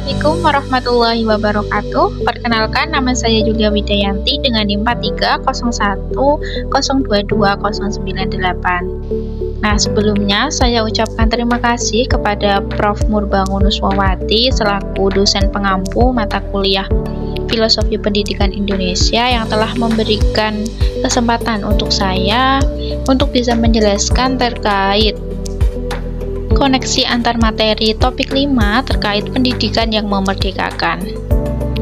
Assalamualaikum warahmatullahi wabarakatuh. Perkenalkan, nama saya Julia Widayanti dengan NIM 4301022098. Nah, sebelumnya saya ucapkan terima kasih kepada Prof. Murbangun Nuswawati selaku dosen pengampu mata kuliah Filosofi Pendidikan Indonesia yang telah memberikan kesempatan untuk saya untuk bisa menjelaskan terkait koneksi antar materi topik 5 terkait pendidikan yang memerdekakan.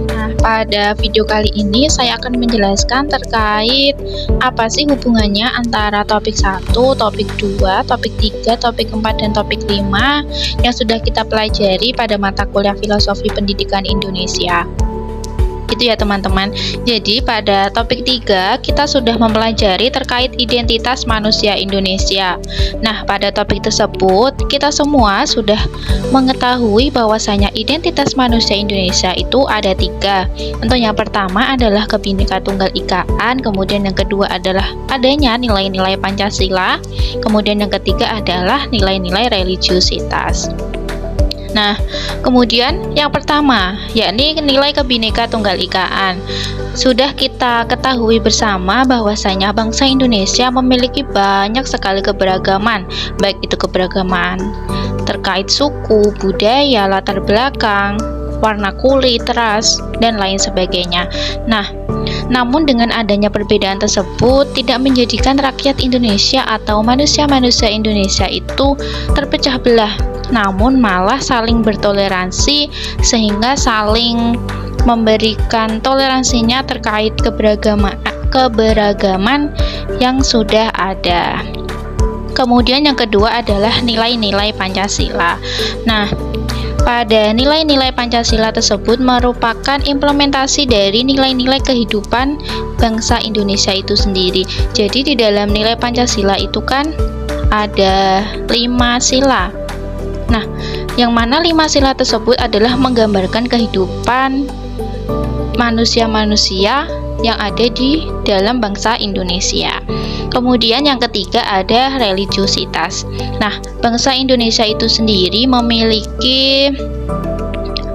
Nah, pada video kali ini saya akan menjelaskan terkait apa sih hubungannya antara topik 1, topik 2, topik 3, topik 4, dan topik 5 yang sudah kita pelajari pada mata kuliah Filosofi Pendidikan Indonesia. Itu ya teman-teman. Jadi pada topik 3 kita sudah mempelajari terkait identitas manusia Indonesia. Nah, pada topik tersebut kita semua sudah mengetahui bahwasanya identitas manusia Indonesia itu ada 3. Untuk yang pertama adalah Kebhinneka Tunggal Ikaan, kemudian yang kedua adalah adanya nilai-nilai Pancasila, kemudian yang ketiga adalah nilai-nilai religiusitas. Nah, kemudian yang pertama, yakni nilai Kebhinneka Tunggal Ikaan. Sudah kita ketahui bersama bahwasanya bangsa Indonesia memiliki banyak sekali keberagaman, baik itu keberagaman terkait suku, budaya, latar belakang, warna kulit, ras, dan lain sebagainya. Nah, namun dengan adanya perbedaan tersebut tidak menjadikan rakyat Indonesia atau manusia-manusia Indonesia itu terpecah belah, namun malah saling bertoleransi sehingga saling memberikan toleransinya terkait keberagaman yang sudah ada. Kemudian yang kedua adalah nilai-nilai Pancasila. Nah, pada nilai-nilai Pancasila tersebut merupakan implementasi dari nilai-nilai kehidupan bangsa Indonesia itu sendiri. Jadi di dalam nilai Pancasila itu kan ada 5 sila. Nah, yang mana 5 sila tersebut adalah menggambarkan kehidupan manusia-manusia yang ada di dalam bangsa Indonesia. Kemudian yang ketiga ada religiusitas. Nah, bangsa Indonesia itu sendiri memiliki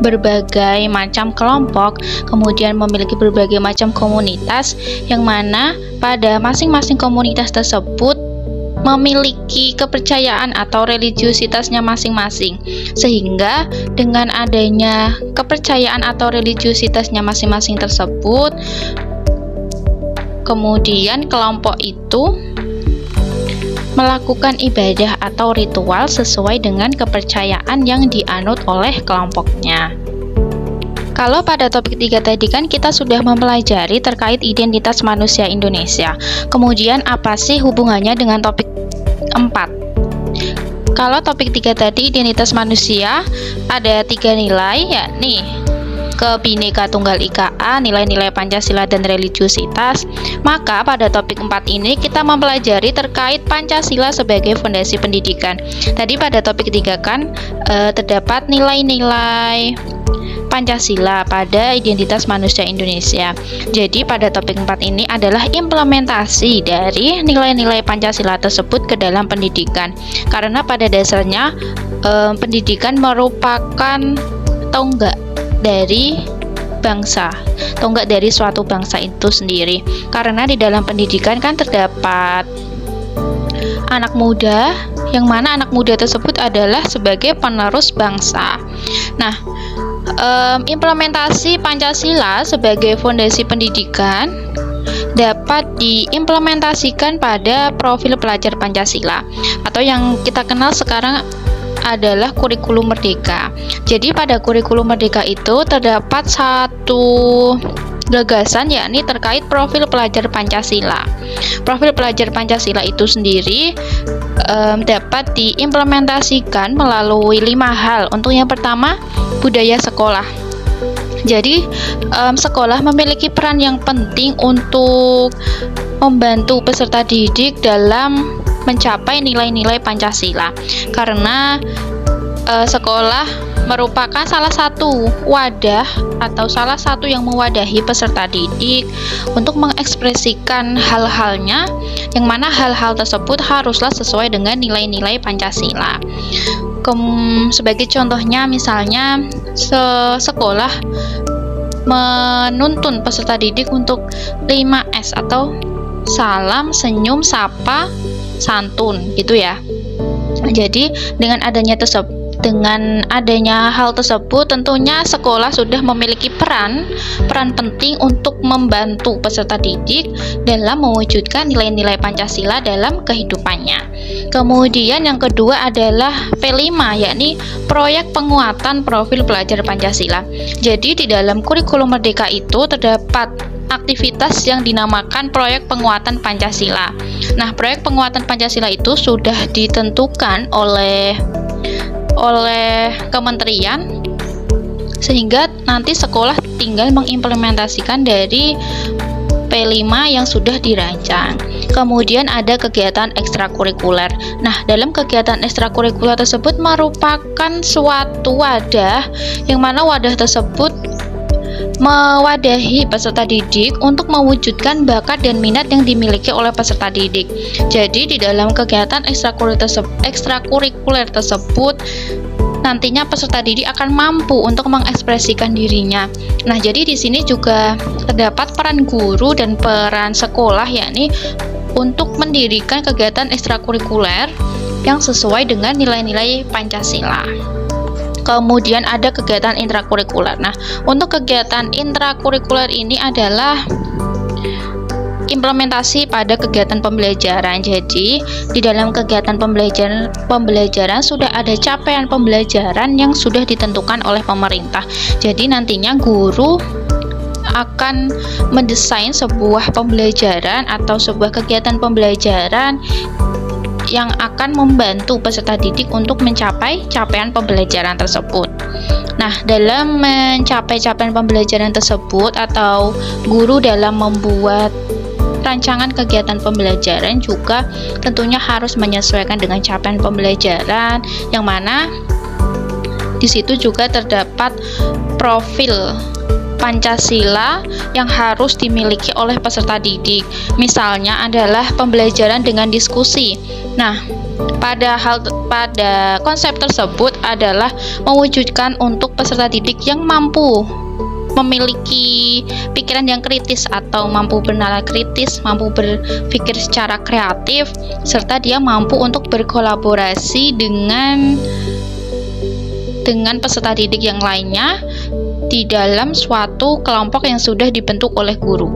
berbagai macam kelompok, kemudian memiliki berbagai macam komunitas, yang mana pada masing-masing komunitas tersebut memiliki kepercayaan atau religiusitasnya masing-masing. Sehingga dengan adanya kepercayaan atau religiusitasnya masing-masing tersebut, kemudian kelompok itu melakukan ibadah atau ritual sesuai dengan kepercayaan yang dianut oleh kelompoknya. Kalau pada topik 3 tadi kan kita sudah mempelajari terkait identitas manusia Indonesia. Kemudian apa sih hubungannya dengan topik 4? Kalau topik 3 tadi identitas manusia ada 3 nilai, yakni Kebhinneka Tunggal Ika, nilai-nilai Pancasila dan religiusitas. Maka pada topik 4 ini kita mempelajari terkait Pancasila sebagai fondasi pendidikan. Tadi pada topik 3 kan terdapat nilai-nilai Pancasila pada identitas manusia Indonesia. Jadi pada topik 4 ini adalah implementasi dari nilai-nilai Pancasila tersebut ke dalam pendidikan. Karena pada dasarnya pendidikan merupakan tonggak dari bangsa, tonggak dari suatu bangsa itu sendiri. Karena di dalam pendidikan kan terdapat anak muda, yang mana anak muda tersebut adalah sebagai penerus bangsa. Nah, implementasi Pancasila sebagai fondasi pendidikan dapat diimplementasikan pada profil pelajar Pancasila atau yang kita kenal sekarang adalah kurikulum merdeka. Jadi pada kurikulum merdeka itu terdapat satu gagasan, yakni terkait profil pelajar Pancasila. Profil pelajar Pancasila itu sendiri dapat diimplementasikan melalui 5 hal. Untuk yang pertama, budaya sekolah. Jadi sekolah memiliki peran yang penting untuk membantu peserta didik dalam mencapai nilai-nilai Pancasila, karena sekolah merupakan salah satu wadah atau salah satu yang mewadahi peserta didik untuk mengekspresikan hal-halnya, yang mana hal-hal tersebut haruslah sesuai dengan nilai-nilai Pancasila. Sebagai contohnya, misalnya sekolah menuntun peserta didik untuk 5S atau salam, senyum, sapa, santun gitu ya. Jadi dengan adanya hal tersebut, tentunya sekolah sudah memiliki peran penting untuk membantu peserta didik dalam mewujudkan nilai-nilai Pancasila dalam kehidupannya. Kemudian yang kedua adalah P5, yakni proyek penguatan profil pelajar Pancasila. Jadi di dalam kurikulum Merdeka itu terdapat aktivitas yang dinamakan proyek penguatan Pancasila. Nah, proyek penguatan Pancasila itu sudah ditentukan oleh kementerian, sehingga nanti sekolah tinggal mengimplementasikan dari P5 yang sudah dirancang. Kemudian ada kegiatan ekstrakurikuler. Nah, dalam kegiatan ekstrakurikuler tersebut merupakan suatu wadah, yang mana wadah tersebut mewadahi peserta didik untuk mewujudkan bakat dan minat yang dimiliki oleh peserta didik. Jadi di dalam kegiatan ekstrakurikuler tersebut nantinya peserta didik akan mampu untuk mengekspresikan dirinya. Nah, jadi di sini juga terdapat peran guru dan peran sekolah, yakni untuk mendirikan kegiatan ekstrakurikuler yang sesuai dengan nilai-nilai Pancasila. Kemudian ada kegiatan intrakurikuler. Nah, untuk kegiatan intrakurikuler ini adalah implementasi pada kegiatan pembelajaran. Jadi, di dalam kegiatan pembelajaran sudah ada capaian pembelajaran yang sudah ditentukan oleh pemerintah. Jadi, nantinya guru akan mendesain sebuah pembelajaran atau sebuah kegiatan pembelajaran yang akan membantu peserta didik untuk mencapai capaian pembelajaran tersebut. Nah, dalam mencapai capaian pembelajaran tersebut atau guru dalam membuat rancangan kegiatan pembelajaran juga tentunya harus menyesuaikan dengan capaian pembelajaran, yang mana di situ juga terdapat profil Pancasila yang harus dimiliki oleh peserta didik. Misalnya adalah pembelajaran dengan diskusi. Nah, pada konsep tersebut adalah mewujudkan untuk peserta didik yang mampu memiliki pikiran yang kritis atau mampu bernalar kritis, mampu berpikir secara kreatif, serta dia mampu untuk berkolaborasi dengan peserta didik yang lainnya di dalam suatu kelompok yang sudah dibentuk oleh guru.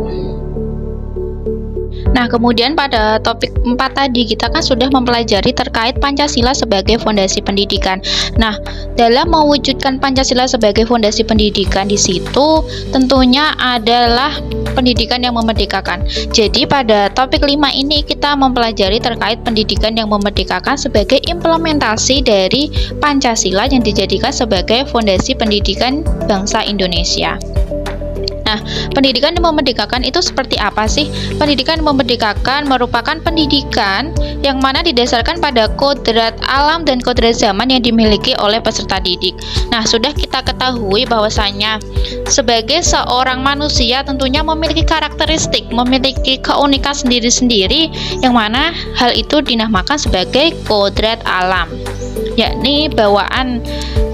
Nah, kemudian pada topik 4 tadi kita kan sudah mempelajari terkait Pancasila sebagai fondasi pendidikan. Nah, dalam mewujudkan Pancasila sebagai fondasi pendidikan di situ tentunya adalah pendidikan yang memerdekakan. Jadi pada topik 5 ini kita mempelajari terkait pendidikan yang memerdekakan sebagai implementasi dari Pancasila yang dijadikan sebagai fondasi pendidikan bangsa Indonesia. Nah, pendidikan yang memerdekakan itu seperti apa sih? Pendidikan yang memerdekakan merupakan pendidikan yang mana didasarkan pada kodrat alam dan kodrat zaman yang dimiliki oleh peserta didik. Nah, sudah kita ketahui bahwasanya sebagai seorang manusia tentunya memiliki karakteristik, memiliki keunikan sendiri-sendiri, yang mana hal itu dinamakan sebagai kodrat alam, yakni bawaan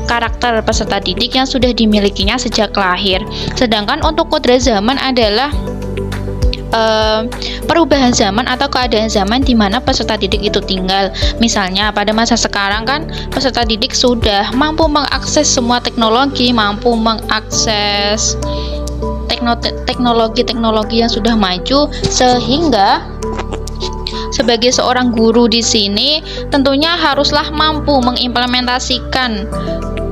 karakter peserta didik yang sudah dimilikinya sejak lahir. Sedangkan untuk kodrat zaman adalah perubahan zaman atau keadaan zaman di mana peserta didik itu tinggal. Misalnya pada masa sekarang kan peserta didik sudah mampu mengakses semua teknologi, mampu mengakses teknologi yang sudah maju, sehingga sebagai seorang guru di sini tentunya haruslah mampu mengimplementasikan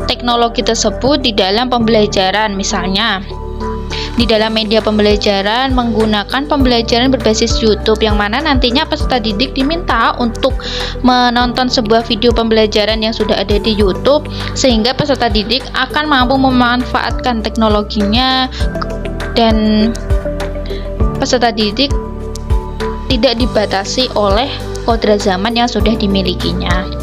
teknologi tersebut di dalam pembelajaran. Misalnya di dalam media pembelajaran menggunakan pembelajaran berbasis YouTube, yang mana nantinya peserta didik diminta untuk menonton sebuah video pembelajaran yang sudah ada di YouTube, sehingga peserta didik akan mampu memanfaatkan teknologinya dan peserta didik tidak dibatasi oleh kodrat zaman yang sudah dimilikinya.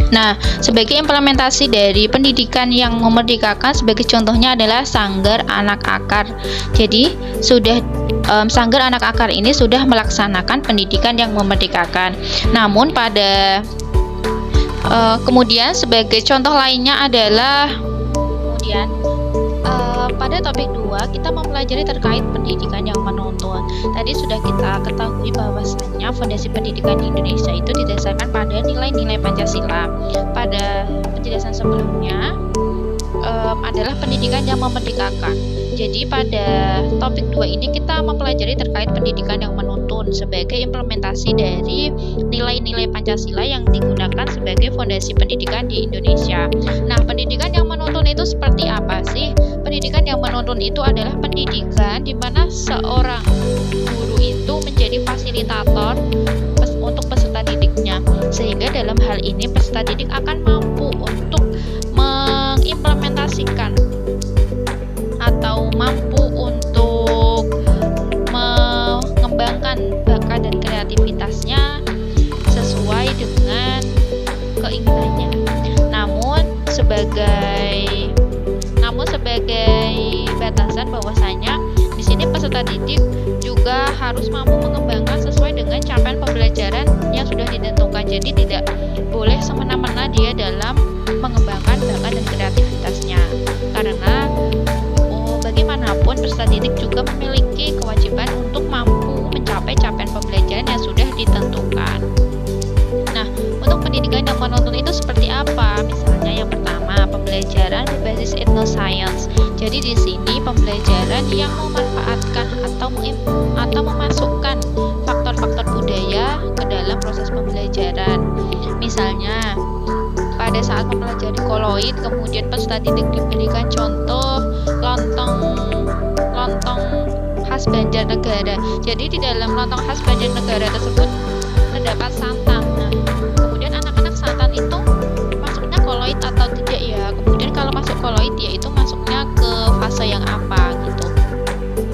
Nah, sebagai implementasi dari pendidikan yang memerdekakan, sebagai contohnya adalah Sanggar Anak Akar. Jadi, Sanggar Anak Akar ini sudah melaksanakan pendidikan yang memerdekakan. Namun pada Kemudian sebagai contoh lainnya adalah pada topik 2 kita mempelajari terkait pendidikan yang menuntun. Tadi sudah kita ketahui bahwasannya fondasi pendidikan di Indonesia itu didasarkan pada nilai-nilai Pancasila. Pada penjelasan sebelumnya adalah pendidikan yang memerdekakan. Jadi pada topik 2 ini kita mempelajari terkait pendidikan yang menuntun sebagai implementasi dari nilai-nilai Pancasila yang digunakan sebagai fondasi pendidikan di Indonesia. Nah, pendidikan yang menuntun itu seperti apa sih? Pendidikan yang menuntun itu adalah pendidikan di mana seorang guru itu menjadi fasilitator untuk peserta didiknya. Sehingga dalam hal ini peserta didik akan mampu untuk mengimplementasikan atau mampu untuk mengembangkan bakat dan kreativitasnya sesuai dengan keinginannya. Namun sebagai batasan bahwasanya di sini peserta didik juga harus mampu mengembangkan sesuai dengan capaian pembelajaran yang sudah ditentukan. Jadi tidak boleh semena-mena dia dalam mengembangkan bakat dan kreativitasnya. Karena bagaimanapun peserta didik juga memiliki kewajiban untuk mampu mencapai capaian pembelajaran yang sudah ditentukan. Nah, untuk pendidikan yang menuntun itu seperti apa? Misalnya yang pertama, pembelajaran berbasis etnoscience. Jadi di sini pembelajaran yang memanfaatkan atau memasukkan faktor-faktor budaya ke dalam proses pembelajaran. Misalnya pada saat mempelajari koloid, kemudian peserta didik diberikan contoh lontong khas Banjarnegara. Jadi di dalam lontong khas Banjarnegara tersebut terdapat santan. Nah, kemudian anak-anak santan itu masuknya koloid atau tidak ya? Kemudian kalau masuk koloid ya itu masuknya ke fase yang apa gitu.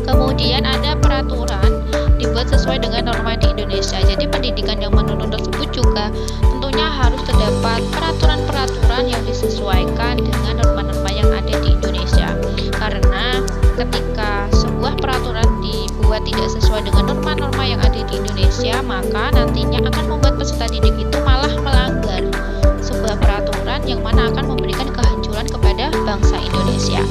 Kemudian ada peraturan dibuat sesuai dengan norma di Indonesia. Jadi pendidikan yang menuntun tersebut juga tentunya harus terdapat peraturan-peraturan yang disesuaikan dengan norma-norma yang ada di Indonesia. Karena ketika sebuah peraturan dibuat tidak sesuai dengan norma-norma yang ada di Indonesia, maka nantinya akan membuat peserta didik itu malah melanggar sebuah peraturan yang mana akan memberikan kehancuran kepada bangsa Indonesia.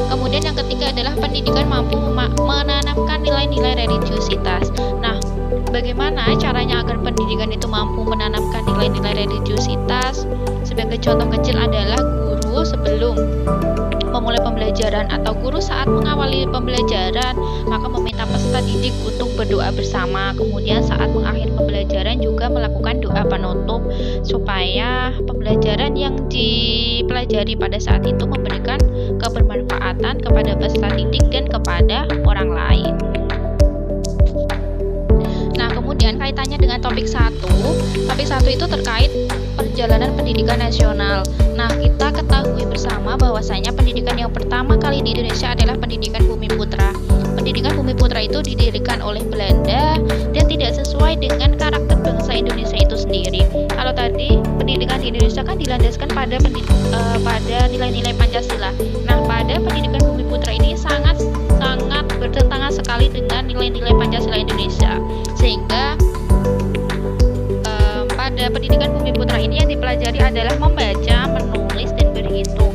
Kemudian yang ketiga adalah pendidikan mampu menanamkan nilai-nilai religiusitas. Nah, bagaimana caranya agar pendidikan itu mampu menanamkan nilai-nilai religiusitas? Sebagai contoh kecil adalah guru sebelum memulai pembelajaran atau guru saat mengawali pembelajaran maka meminta peserta didik untuk berdoa bersama. Kemudian saat mengakhiri pembelajaran juga melakukan doa penutup supaya pembelajaran yang dipelajari pada saat itu memberikan kebermanfaatan kepada peserta didik dan kepada orang lain. Nah, kemudian kaitannya dengan topik 1. Topik 1 itu terkait perjalanan pendidikan nasional. Nah, kita ketahui bersama bahwasanya pendidikan yang pertama kali di Indonesia adalah pendidikan Bumi Putra. Pendidikan Bumi Putra itu didirikan oleh Belanda dan tidak sesuai dengan karakter bangsa Indonesia itu sendiri. Kalau tadi pendidikan di Indonesia kan dilandaskan pada nilai-nilai Pancasila. Nah, pada pendidikan Bumi Putra ini sangat bertentangan sekali dengan nilai-nilai Pancasila Indonesia. Sehingga pada pendidikan Bumi Putra ini yang dipelajari adalah membaca, menulis, dan berhitung.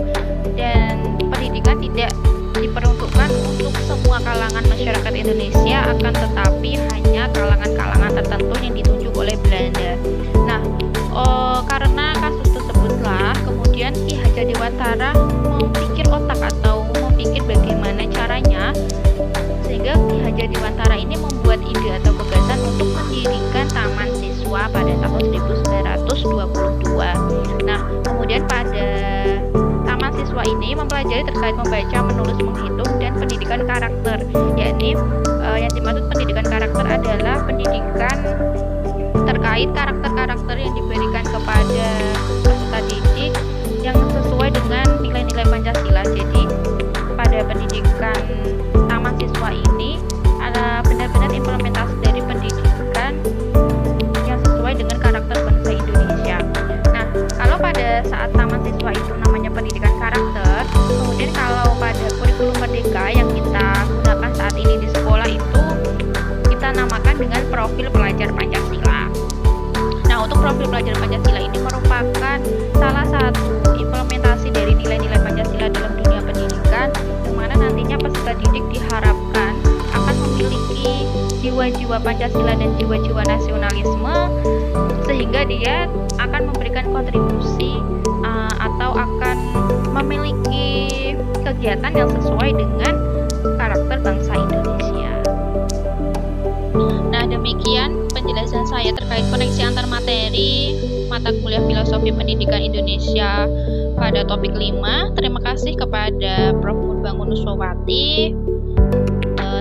Dan pendidikan tidak diperuntukkan untuk semua kalangan masyarakat Indonesia, akan tetapi hanya kalangan-kalangan tertentu yang ditunjuk oleh Belanda. Nah, karena kasus tersebutlah kemudian Ki Hajar Dewantara memikir otak atau memikir bagaimana caranya sehingga Ki Hajar Dewantara ini membuat ide atau gagasan untuk mendirikan Taman Siswa pada tahun 1922. Nah, kemudian pada Taman Siswa ini mempelajari terkait membaca, menulis, menghitung, dan pendidikan karakter. Yakni yang dimaksud pendidikan karakter adalah pendidikan terkait karakter-karakter yang diberikan kepada peserta didik yang sesuai dengan nilai-nilai Pancasila. Jadi pada pendidikan Taman Siswa ini ada benar-benar implementasi dari pendidikan yang sesuai dengan karakter bangsa Indonesia. Nah, kalau pada saat Taman Siswa itu namanya pendidikan karakter, kemudian kalau pada kurikulum Merdeka yang kita gunakan saat ini di sekolah itu kita namakan dengan profil pelajar Pancasila. Nah, untuk profil pelajar Pancasila ini merupakan tenaga didik diharapkan akan memiliki jiwa-jiwa Pancasila dan jiwa-jiwa nasionalisme, sehingga dia akan memberikan kontribusi atau akan memiliki kegiatan yang sesuai dengan karakter bangsa Indonesia. Nah, demikian penjelasan saya terkait koneksi antar materi mata kuliah Filosofi Pendidikan Indonesia pada topik 5. Terima kasih kepada Prof. Murbangunuswawati.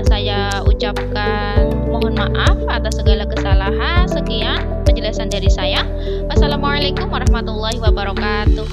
Saya ucapkan mohon maaf atas segala kesalahan. Sekian penjelasan dari saya. Wassalamualaikum warahmatullahi wabarakatuh.